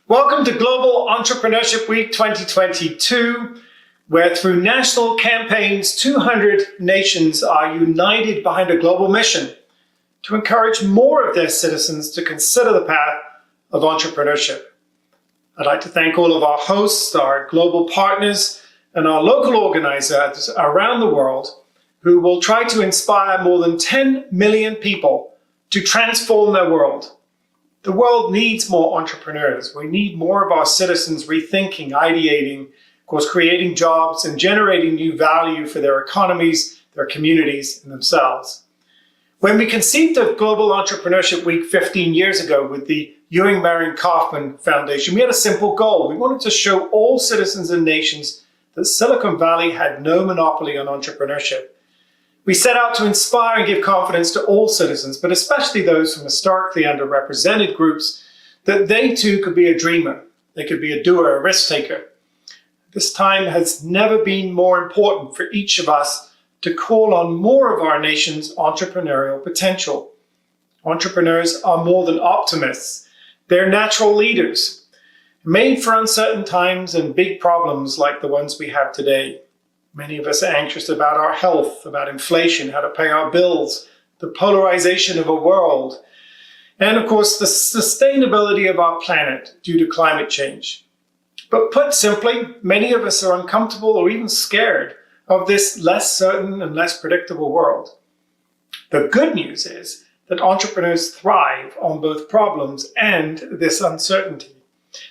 Welcome to Global Entrepreneurship Week 2022, where through national campaigns, 200 nations are united behind a global mission to encourage more of their citizens to consider the path of entrepreneurship. I'd like to thank all of our hosts, our global partners, and our local organizers around the world who will try to inspire more than 10 million people to transform their world. The world needs more entrepreneurs. We need more of our citizens rethinking, ideating, of course, creating jobs and generating new value for their economies, their communities, and themselves. When we conceived of Global Entrepreneurship Week 15 years ago with the Ewing Marion Kauffman Foundation, we had a simple goal. We wanted to show all citizens and nations that Silicon Valley had no monopoly on entrepreneurship. We set out to inspire and give confidence to all citizens, but especially those from historically underrepresented groups, that they too could be a dreamer. They could be a doer, a risk taker. This time has never been more important for each of us to call on more of our nation's entrepreneurial potential. Entrepreneurs are more than optimists. They're natural leaders, made for uncertain times and big problems like the ones we have today. Many of us are anxious about our health, about inflation, how to pay our bills, the polarization of a world, and of course the sustainability of our planet due to climate change. But put simply, many of us are uncomfortable or even scared of this less certain and less predictable world. The good news is that entrepreneurs thrive on both problems and this uncertainty.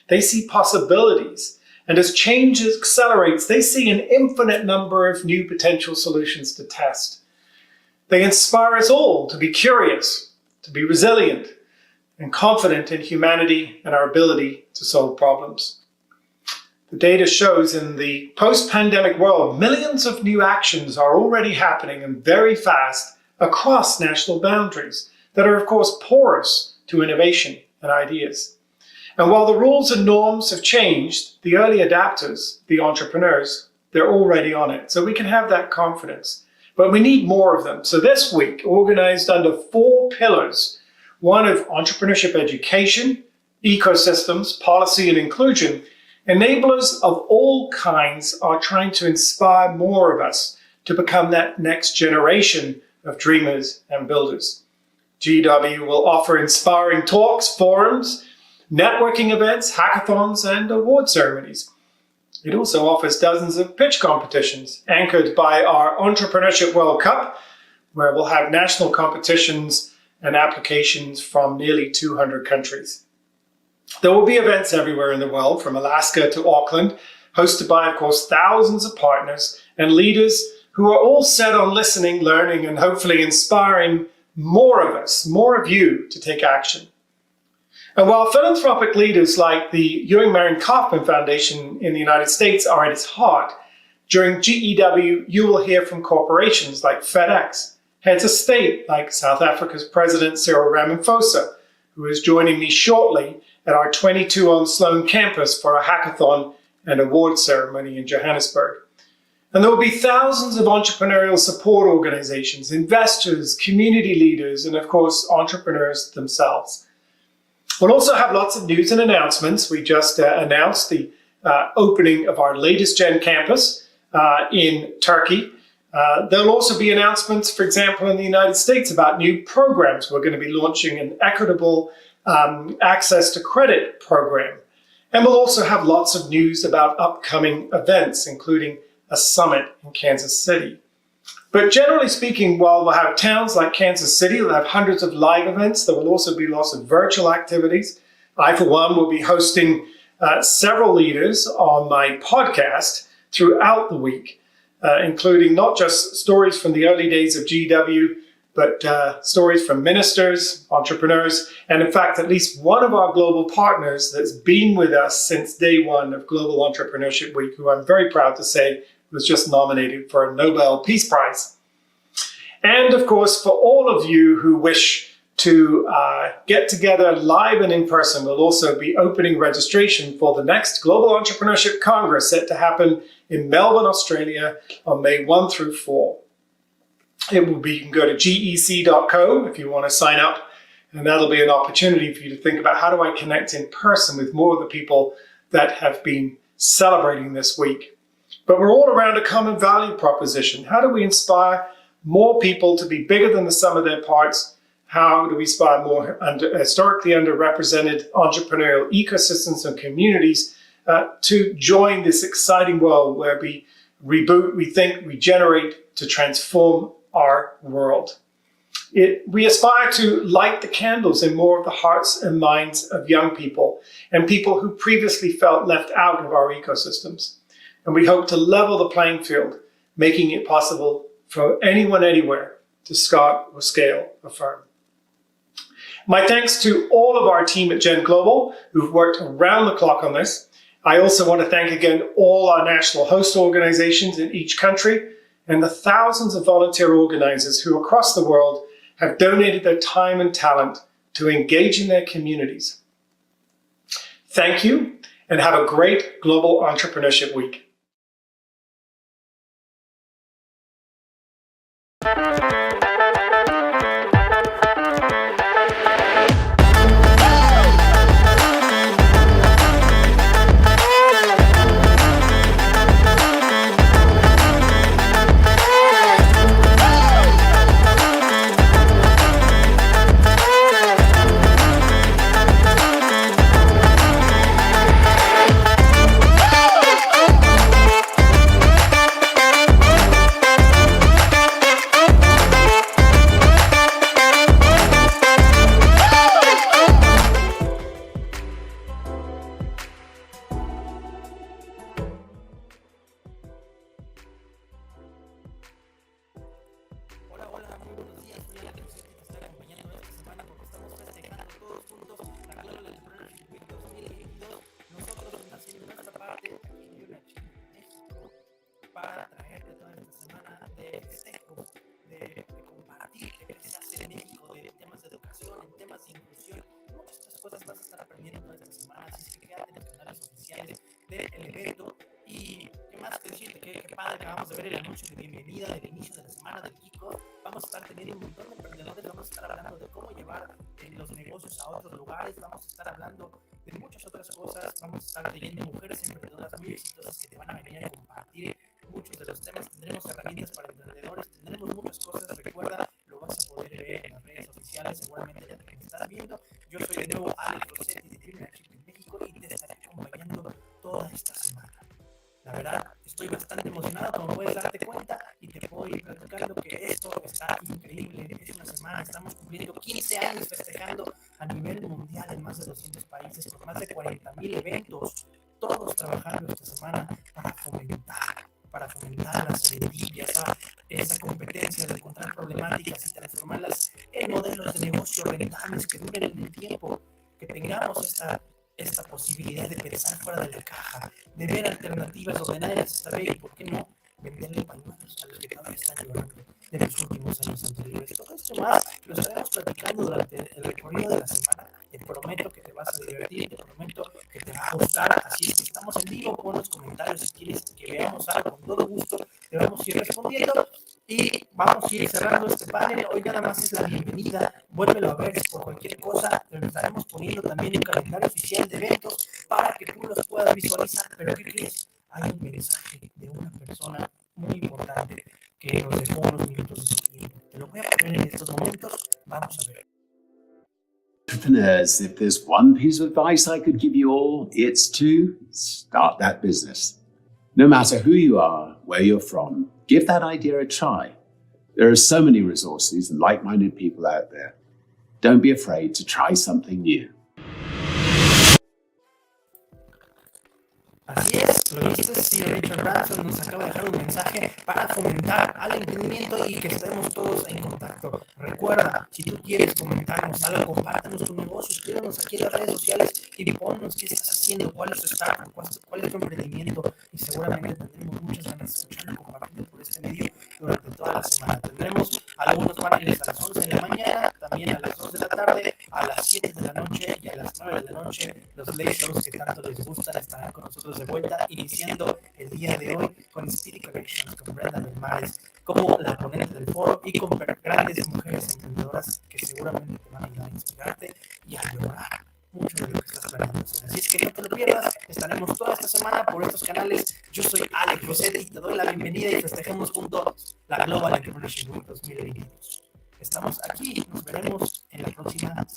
They see possibilities. And as change accelerates, they see an infinite number of new potential solutions to test. They inspire us all to be curious, to be resilient, and confident in humanity and our ability to solve problems. The data shows in the post-pandemic world, millions of new actions are already happening and very fast across national boundaries that are, of course, porous to innovation and ideas. And while the rules and norms have changed, the early adapters, the entrepreneurs, they're already on it. So we can have that confidence. But we need more of them. So this week, organized under 4 pillars, one of entrepreneurship education, ecosystems, policy and inclusion, enablers of all kinds are trying to inspire more of us to become that next generation of dreamers and builders. GW will offer inspiring talks, forums, networking events, hackathons, and award ceremonies. It also offers dozens of pitch competitions anchored by our Entrepreneurship World Cup, where we'll have national competitions and applications from nearly 200 countries. There will be events everywhere in the world, from Alaska to Auckland, hosted by, of course, thousands of partners and leaders who are all set on listening, learning, and hopefully inspiring more of us, more of you to take action. And while philanthropic leaders like the Ewing Marion Kauffman Foundation in the United States are at its heart, during GEW you will hear from corporations like FedEx, heads of state like South Africa's President Cyril Ramaphosa, who is joining me shortly at our 22 on Sloan campus for a hackathon and award ceremony in Johannesburg. And there will be thousands of entrepreneurial support organizations, investors, community leaders, and of course, entrepreneurs themselves. We'll also have lots of news and announcements. We just announced the opening of our latest Gen campus in Turkey. There'll also be announcements, for example, in the United States about new programs. We're going to be launching an equitable access to credit program. And we'll also have lots of news about upcoming events, including a summit in Kansas City. But generally speaking, while we'll have towns like Kansas City, we'll have hundreds of live events. There will also be lots of virtual activities. I, for one, will be hosting several leaders on my podcast throughout the week, including not just stories from the early days of GW, but stories from ministers, entrepreneurs, and in fact, at least one of our global partners that's been with us since day one of Global Entrepreneurship Week, who I'm very proud to say was just nominated for a Nobel Peace Prize. And of course, for all of you who wish to get together live and in person, we'll also be opening registration for the next Global Entrepreneurship Congress set to happen in Melbourne, Australia on May 1 through 4. It will be, you can go to gec.co if you want to sign up And that'll be an opportunity for you to think about, how do I connect in person with more of the people that have been celebrating this week? But we're all around a common value proposition. How do we inspire more people to be bigger than the sum of their parts? How do we inspire more historically underrepresented entrepreneurial ecosystems and communities to join this exciting world where we reboot, rethink, regenerate to transform our world? We aspire to light the candles in more of the hearts and minds of young people and people who previously felt left out of our ecosystems. And we hope to level the playing field, making it possible for anyone, anywhere to start or scale a firm. My thanks to all of our team at Gen Global who've worked around the clock on this. I also want to thank again all our national host organizations in each country and the thousands of volunteer organizers who across the world have donated their time and talent to engage in their communities. Thank you, and have a great Global Entrepreneurship Week. Para traerte toda esta semana de festejo, de compartir lo que se hace en México, de temas de educación, en temas de inclusión. Muchas otras cosas vas a estar aprendiendo toda esta semana, así es que quédate en los canales oficiales del evento. Y qué más que decirte, qué padre que acabamos de ver el anuncio de bienvenida del inicio de la semana del kickoff. Vamos a estar teniendo un montón de emprendedores, vamos a estar hablando de cómo llevar los negocios a otros lugares, vamos a estar hablando de muchas otras cosas, vamos a estar teniendo mujeres emprendedoras muy exitosas que te van a venir a compartir muchos de los temas. Tendremos herramientas para emprendedores, tendremos muchas cosas. Recuerda, lo vas a poder ver en las redes oficiales, seguramente ya te estás viendo. Yo soy de nuevo Alex Rossetti de Entrepreneurship en México y te estaré acompañando toda esta semana. La verdad, estoy bastante emocionado, como puedes darte cuenta, y te puedo ir platicando que esto está increíble. Es una semana, estamos cumpliendo 15 años festejando a nivel mundial en más de 200 países, con más de 40,000 eventos, todos trabajando esta semana para fomentar la serendipia, esa competencia de encontrar problemáticas y transformarlas en modelos de negocio rentables que duren en el tiempo, que tengamos esta posibilidad de pensar fuera de la caja, de ver alternativas donde nadie las está viendo y, ¿por qué no?, venderle pañuelos a los que todavía están llorando de los últimos años anteriores. Todo esto más lo estaremos platicando durante el recorrido de la semana. Te prometo que te vas a divertir, te prometo que te va a gustar. Así es que estamos en vivo, pon los comentarios si quieres que veamos algo, con todo gusto te vamos a ir respondiendo. Y vamos a ir cerrando este panel. Hoy nada más es la bienvenida. Vuélvelo a ver por cualquier cosa. Lo estaremos poniendo también en calendario oficial de eventos para que tú los puedas visualizar. Pero ¿qué crees? Hay un mensaje de una persona muy importante que nos dejó unos minutos de su tiempo. Te lo voy a poner en estos momentos. Vamos a ver. Entrepreneurs, if there's one piece of advice I could give you all, it's to start that business. No matter who you are, where you're from, give that idea a try. There are so many resources and like-minded people out there. Don't be afraid to try something new. Así es, lo dices, sí, Richard Branson nos acaba de dejar un mensaje para fomentar al emprendimiento y que estemos todos en contacto. Recuerda, si tú quieres comentarnos algo, compártanos tu negocio, escríbanos aquí en las redes sociales y ponnos qué estás haciendo, cuál es tu startup, cuál es tu emprendimiento, y seguramente tendremos muchas ganas de escucharlo y compartirlo por este medio durante toda la semana. Tendremos algunos paneles a las 11 de la mañana, también a las 2 de la tarde, a las 7 de la noche y a las 9 de la noche. Los lectores que tanto les gustan estarán con nosotros de vuelta y iniciando el día de hoy con Spirit Collections, con Brenda Belmares, como la ponente del foro y con grandes mujeres emprendedoras que seguramente te van a ayudar a inspirarte y a lograr mucho de lo que estás planeando. Así es que no te lo pierdas, estaremos toda esta semana por estos canales. Yo soy Alex Rossetti y te doy la bienvenida y festejemos juntos la Global Entrepreneurship Week 2022. Estamos aquí, nos veremos en la próxima